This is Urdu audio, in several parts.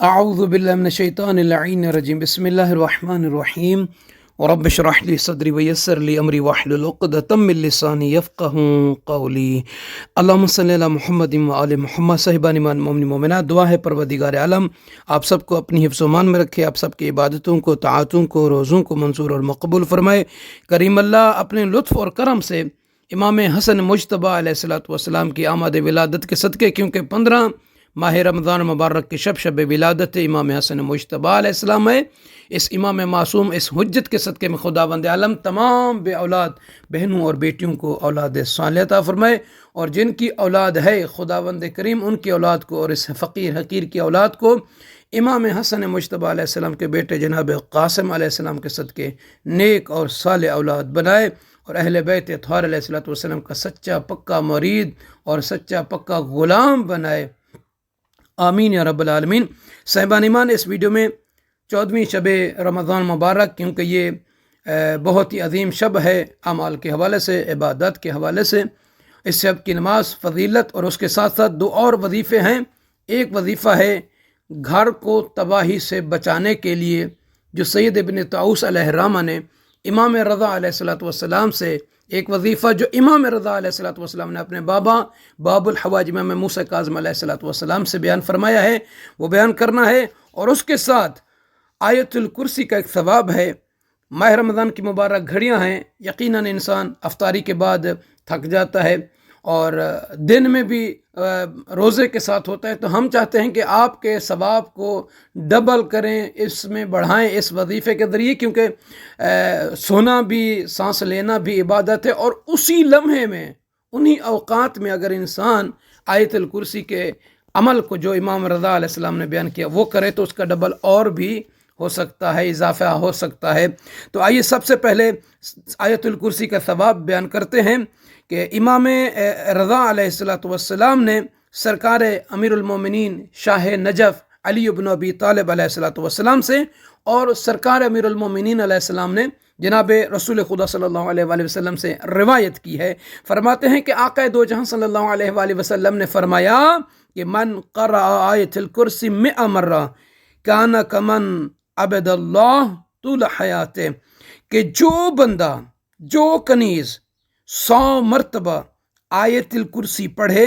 أعوذ بالله من الشيطان اللعين الرجيم بسم الله الرحمن الرحيم ورب اشرح لي صدري ويسر لي أمري واحلل عقدة من لساني يفقهوا قولي اللهم صل على محمد وآل محمد صاحبان ایمان مومن مومنات. دعا ہے پروردگار عالم آپ سب کو اپنی حفظ و امان میں رکھے، آپ سب کی عبادتوں کو، طاعتوں کو، روزوں کو منظور اور مقبول فرمائے. کریم اللہ اپنے لطف اور کرم سے امام حسن مجتبیٰ علیہ الصلوۃ والسلام کی آمد ولادت کے صدقے، کیونکہ 15 ماہ رمضان مبارک کی شب ولادت امام حسن مجتبیٰ علیہ السلام ہے. اس امام معصوم، اس حجت کے صدقے میں خداوند عالم تمام بے اولاد بہنوں اور بیٹیوں کو اولاد صالح عطا فرمائے، اور جن کی اولاد ہے خداوند کریم ان کی اولاد کو اور اس فقیر حقیر کی اولاد کو امام حسن مجتبیٰ علیہ السلام کے بیٹے جناب قاسم علیہ السلام کے صدقے نیک اور صالح اولاد بنائے، اور اہل بیت اطہار علیہ السلام کا سچا پکا مرید اور سچا پکا غلام بنائے. آمین یا رب العالمین. صاحبان ایمان، اس ویڈیو میں 14ویں شب رمضان مبارک، کیونکہ یہ بہت ہی عظیم شب ہے اعمال کے حوالے سے، عبادت کے حوالے سے، اس شب کی نماز فضیلت اور اس کے ساتھ ساتھ 2 اور وظیفے ہیں. ایک وظیفہ ہے گھر کو تباہی سے بچانے کے لیے، جو سید ابن طاؤس علیہ الرحمہ نے امام رضا علیہ السلام سے، ایک وظیفہ جو امام رضا علیہ السلام نے اپنے بابا باب الحوائج امام موسیٰ کاظم علیہ السلام سے بیان فرمایا ہے، وہ بیان کرنا ہے. اور اس کے ساتھ آیت الکرسی کا ایک ثواب ہے. ماہ رمضان کی مبارک گھڑیاں ہیں، یقیناً انسان افطاری کے بعد تھک جاتا ہے اور دن میں بھی روزے کے ساتھ ہوتا ہے، تو ہم چاہتے ہیں کہ آپ کے ثواب کو ڈبل کریں، اس میں بڑھائیں اس وظیفے کے ذریعے، کیونکہ سونا بھی، سانس لینا بھی عبادت ہے، اور اسی لمحے میں، انہی اوقات میں اگر انسان آیت الکرسی کے عمل کو جو امام رضا علیہ السلام نے بیان کیا وہ کرے تو اس کا ڈبل اور بھی ہو سکتا ہے، اضافہ ہو سکتا ہے. تو آئیے سب سے پہلے آیت الکرسی کا ثواب بیان کرتے ہیں کہ امام رضا علیہ السلام نے سرکار امیر المومنین شاہ نجف علی بن ابی طالب علیہ السلام سے، اور سرکار امیر المومنین علیہ السلام نے جناب رسول خدا صلی اللہ علیہ وآلہ وسلم سے روایت کی ہے. فرماتے ہیں کہ آقا دو جہاں صلی اللہ علیہ وآلہ وسلم نے فرمایا کہ من قرأ آیت الکرسی 100 مرہ کان کمن عبد اللہ طول حیاتہ، کہ جو بندہ، جو کنیز 100 مرتبہ آیت الکرسی پڑھے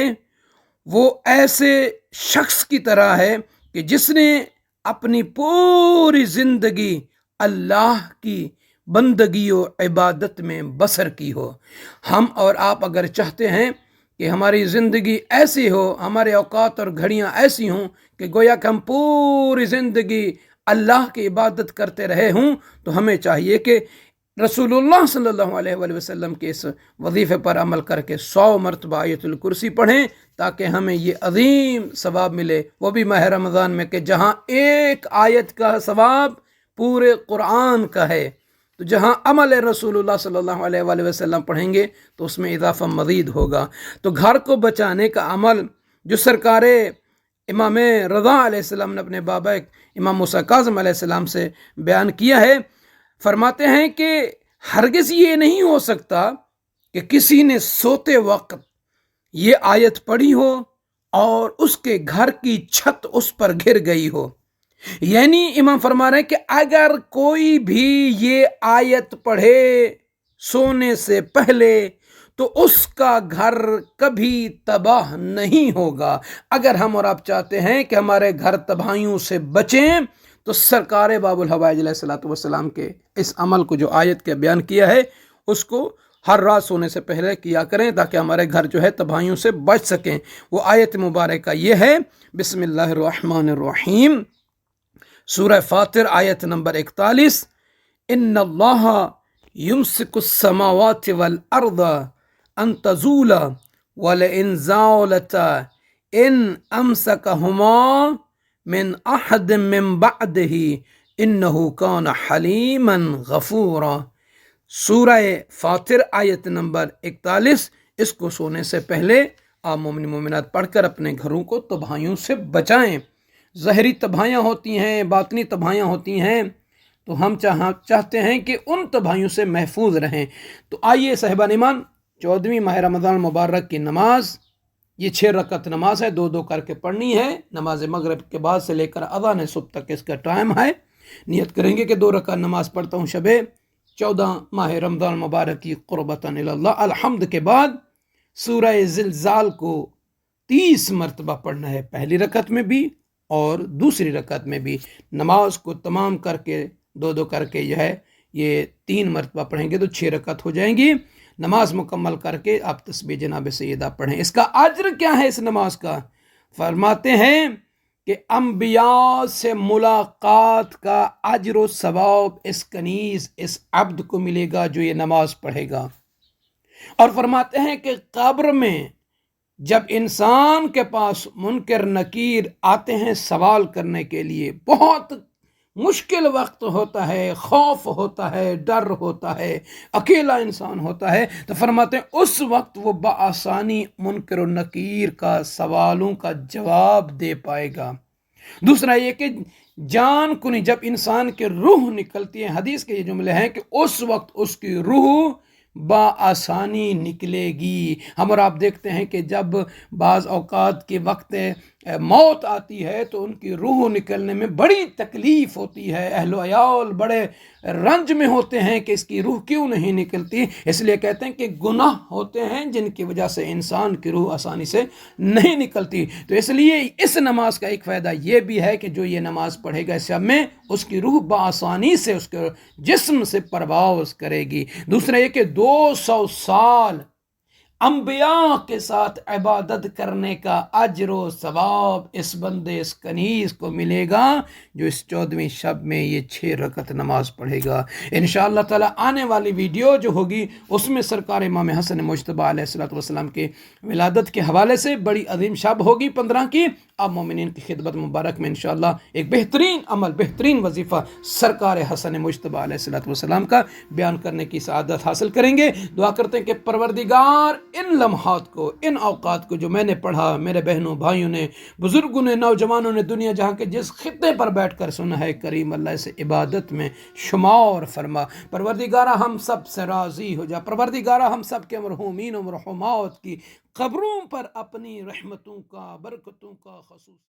وہ ایسے شخص کی طرح ہے کہ جس نے اپنی پوری زندگی اللہ کی بندگی و عبادت میں بسر کی ہو. ہم اور آپ اگر چاہتے ہیں کہ ہماری زندگی ایسی ہو، ہمارے اوقات اور گھڑیاں ایسی ہوں کہ گویا کہ ہم پوری زندگی اللہ کی عبادت کرتے رہے ہوں، تو ہمیں چاہیے کہ رسول اللہ صلی اللہ علیہ وآلہ وسلم کے اس وظیفے پر عمل کر کے 100 مرتبہ آیت الکرسی پڑھیں، تاکہ ہمیں یہ عظیم ثواب ملے، وہ بھی ماہ رمضان میں، کہ جہاں ایک آیت کا ثواب پورے قرآن کا ہے، تو جہاں عمل رسول اللہ صلی اللہ علیہ وآلہ وسلم پڑھیں گے تو اس میں اضافہ مزید ہوگا. تو گھر کو بچانے کا عمل جو سرکار امام رضا علیہ السلام نے اپنے بابا امام موسیٰ کاظم علیہ السلام سے بیان کیا ہے، فرماتے ہیں کہ ہرگز یہ نہیں ہو سکتا کہ کسی نے سوتے وقت یہ آیت پڑھی ہو اور اس کے گھر کی چھت اس پر گر گئی ہو. یعنی امام فرما رہے ہیں کہ اگر کوئی بھی یہ آیت پڑھے سونے سے پہلے تو اس کا گھر کبھی تباہ نہیں ہوگا. اگر ہم اور آپ چاہتے ہیں کہ ہمارے گھر تباہیوں سے بچیں تو سرکار باب الحوائج علیہ السلام کے اس عمل کو جو آیت کے بیان کیا ہے اس کو ہر رات سونے سے پہلے کیا کریں، تاکہ ہمارے گھر جو ہے تباہیوں سے بچ سکیں. وہ آیت مبارکہ یہ ہے، بسم اللہ الرحمن الرحیم، سورہ فاطر آیت نمبر 41، ان اللہ یمسک السماوات والارض ان تزولا ولئن زالتا ان امسکہما من احد من بعدہ انہ کان حلیما غفورا. سورہ فاطر آیت نمبر 41، اس کو سونے سے پہلے آپ مومن مومنات پڑھ کر اپنے گھروں کو تباہیوں سے بچائیں. ظاہری تباہیاں ہوتی ہیں، باطنی تباہیاں ہوتی ہیں، تو ہم چاہتے ہیں کہ ان تباہیوں سے محفوظ رہیں. تو آئیے صاحبان ایمان، 14ویں ماہ رمضان مبارک کی نماز یہ 6 رکعت نماز ہے، 2 کر کے پڑھنی ہے۔ نماز مغرب کے بعد سے لے کر اذان صبح تک اس کا ٹائم ہے۔ نیت کریں گے کہ 2 رکعت نماز پڑھتا ہوں شب 14 ماہ رمضان مبارک کی قربتاً اللہ۔ الحمد کے بعد سورہ زلزال کو 30 مرتبہ پڑھنا ہے، پہلی رکعت میں بھی اور دوسری رکعت میں بھی۔ نماز کو تمام کر کے 2 کر کے یہ 3 مرتبہ پڑھیں گے تو 6 رکعت ہو جائیں گی۔ نماز مکمل کر کے آپ تسبیح جناب سیدہ پڑھیں۔ اس کا اجر کیا ہے اس نماز کا؟ فرماتے ہیں کہ انبیاء سے ملاقات کا اجر و ثواب اس کنیز، اس عبد کو ملے گا جو یہ نماز پڑھے گا۔ اور فرماتے ہیں کہ قبر میں جب انسان کے پاس منکر نکیر آتے ہیں سوال کرنے کے لیے، بہت مشکل وقت ہوتا ہے، خوف ہوتا ہے، ڈر ہوتا ہے، اکیلا انسان ہوتا ہے، تو فرماتے ہیں اس وقت وہ بآسانی منکر و نکیر کا سوالوں کا جواب دے پائے گا۔ دوسرا یہ کہ جان کنی جب انسان کی روح نکلتی ہے، حدیث کے یہ جملے ہیں کہ اس وقت اس کی روح بآسانی نکلے گی۔ ہم اور آپ دیکھتے ہیں کہ جب بعض اوقات کے وقت موت آتی ہے تو ان کی روح نکلنے میں بڑی تکلیف ہوتی ہے، اہل و عیال بڑے رنج میں ہوتے ہیں کہ اس کی روح کیوں نہیں نکلتی۔ اس لیے کہتے ہیں کہ گناہ ہوتے ہیں جن کی وجہ سے انسان کی روح آسانی سے نہیں نکلتی۔ تو اس لیے اس نماز کا ایک فائدہ یہ بھی ہے کہ جو یہ نماز پڑھے گا اس شب میں، اس کی روح بآسانی سے اس کے جسم سے پرواز کرے گی۔ دوسرا یہ کہ 200 سال انبیاء کے ساتھ عبادت کرنے کا اجر و ثواب اس بندے، اس کنیز کو ملے گا جو اس 14ویں شب میں یہ 6 رکعت نماز پڑھے گا۔ انشاءاللہ تعالی آنے والی ویڈیو جو ہوگی اس میں سرکار امام حسن مجتبیٰ علیہ السلام کے ولادت کے حوالے سے بڑی عظیم شب ہوگی 15 کی۔ اب مومنین کی خدمت مبارک میں انشاءاللہ ایک بہترین عمل، بہترین وظیفہ سرکار حسن مجتبیٰ علیہ السلام کا بیان کرنے کی سعادت حاصل کریں گے۔ دعا کرتے ہیں کہ پروردگار ان لمحات کو، ان اوقات کو جو میں نے پڑھا، میرے بہنوں بھائیوں نے، بزرگوں نے، نوجوانوں نے، دنیا جہاں کے جس خطے پر بیٹھ کر سنا ہے، کریم اللہ سے عبادت میں شمار فرما۔ پروردگارہ ہم سب سے راضی ہو جا۔ پروردگارہ ہم سب کے مرحومین و مرحومات کی قبروں پر اپنی رحمتوں کا، برکتوں کا خصوص